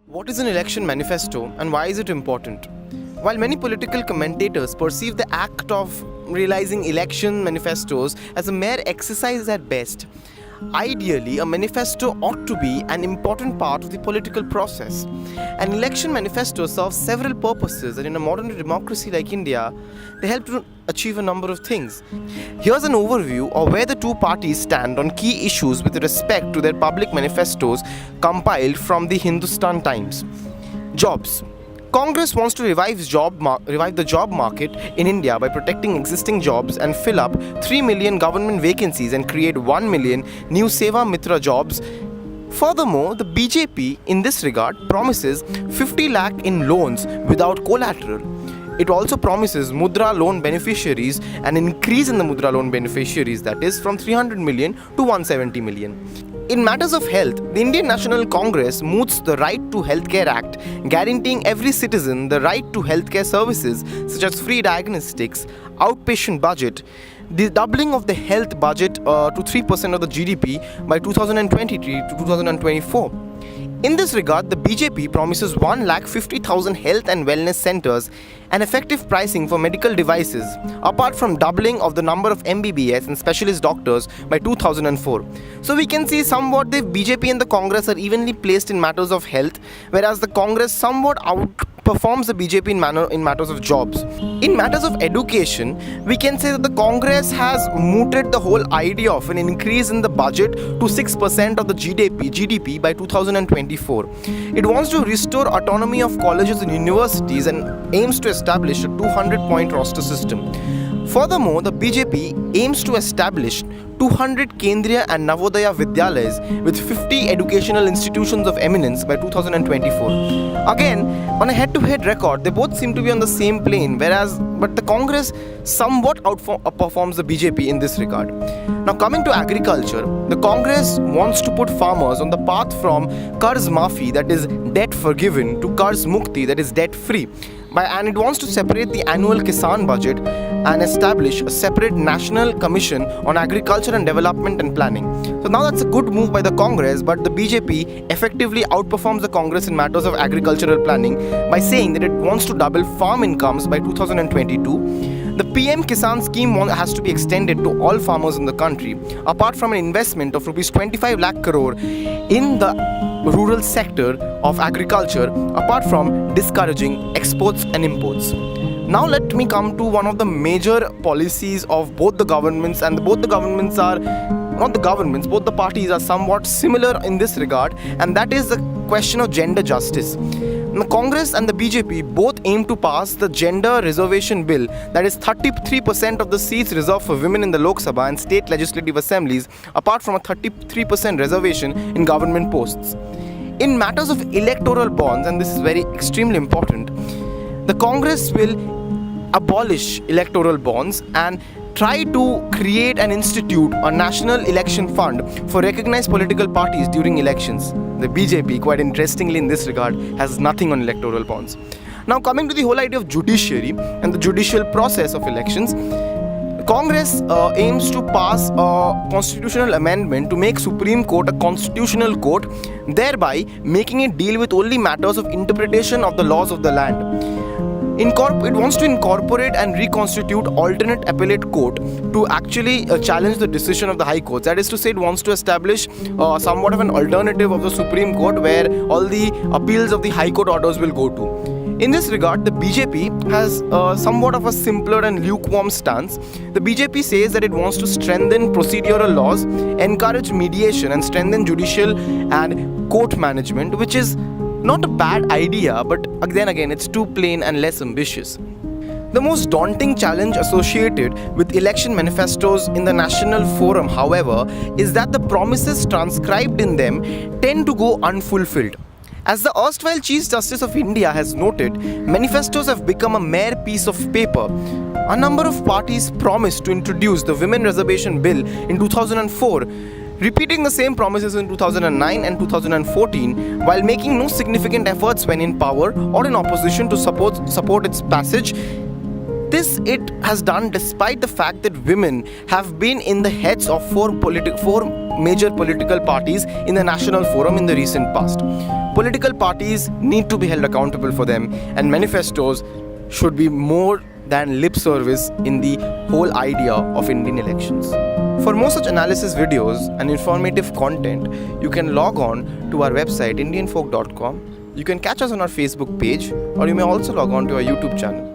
What is an election manifesto and why is it important? While many political commentators perceive the act of realizing election manifestos as a mere exercise at best, ideally a manifesto ought to be an important part of the political process. An election manifesto serves several purposes, and in a modern democracy like India, they help to achieve a number of things. Here's an overview of where the two parties stand on key issues with respect to their public manifestos compiled from the Hindustan Times. Jobs. Congress wants to revive the job market in India by protecting existing jobs and fill up 3 million government vacancies and create 1 million new Seva Mitra jobs. Furthermore, the BJP in this regard promises 50 lakh in loans without collateral. It also promises Mudra loan beneficiaries an increase in the Mudra loan beneficiaries, that is from 300 million to 170 million. In matters of health, the Indian National Congress moots the Right to Healthcare Act, guaranteeing every citizen the right to healthcare services such as free diagnostics, outpatient budget, the doubling of the health budget to 3% of the GDP by 2023 to 2024. In this regard, the BJP promises 1,50,000 health and wellness centers and effective pricing for medical devices, apart from doubling of the number of MBBS and specialist doctors by 2004. So we can see somewhat the BJP and the Congress are evenly placed in matters of health, whereas the Congress somewhat outperforms the BJP in matters of jobs. In matters of education, we can say that the Congress has mooted the whole idea of an increase in the budget to 6% of the GDP by 2024. It wants to restore autonomy of colleges and universities and aims to establish a 200-point roster system. Furthermore, the BJP aims to establish 200 Kendriya and Navodaya Vidyalayas with 50 educational institutions of eminence by 2024. Again, on a head-to-head record, they both seem to be on the same plane, but the Congress somewhat outperforms the BJP in this regard. Now coming to agriculture, the Congress wants to put farmers on the path from Qarz Maafi, that is debt forgiven, to Qarz Mukti, that is debt free. And it wants to separate the annual Kisan budget and establish a separate national commission on agriculture and development and planning. So now that's a good move by the Congress, but the BJP effectively outperforms the Congress in matters of agricultural planning by saying that it wants to double farm incomes by 2022. The PM Kisan scheme has to be extended to all farmers in the country, apart from an investment of rupees 25 lakh crore in the rural sector of agriculture, apart from discouraging exports and imports. Now let me come to one of the major policies of both the governments, and both the parties are somewhat similar in this regard, and that is the question of gender justice. The Congress and the BJP both aim to pass the gender reservation bill, that is 33% of the seats reserved for women in the Lok Sabha and state legislative assemblies, apart from a 33% reservation in government posts. In matters of electoral bonds, and this is very extremely important, the Congress will abolish electoral bonds and try to create and institute a national election fund for recognized political parties during elections. The BJP, quite interestingly in this regard, has nothing on electoral bonds. Now coming to the whole idea of judiciary and the judicial process of elections, Congress aims to pass a constitutional amendment to make Supreme Court a constitutional court, thereby making it deal with only matters of interpretation of the laws of the land. It wants to incorporate and reconstitute alternate appellate court to actually challenge the decision of the High Court. That is to say, it wants to establish somewhat of an alternative of the Supreme Court where all the appeals of the High Court orders will go to. In this regard, the BJP has somewhat of a simpler and lukewarm stance. The BJP says that it wants to strengthen procedural laws, encourage mediation and strengthen judicial and court management, which is not a bad idea, but then again it's too plain and less ambitious. The most daunting challenge associated with election manifestos in the National Forum, however, is that the promises transcribed in them tend to go unfulfilled. As the erstwhile Chief Justice of India has noted, manifestos have become a mere piece of paper. A number of parties promised to introduce the Women Reservation Bill in 2004, repeating the same promises in 2009 and 2014 while making no significant efforts when in power or in opposition to support its passage. This it has done despite the fact that women have been in the heads of four major political parties in the National Forum in the recent past. Political parties need to be held accountable for them, and manifestos should be more than lip service in the whole idea of Indian elections. For more such analysis videos and informative content, you can log on to our website indianfolk.com. You can catch us on our Facebook page, or you may also log on to our YouTube channel.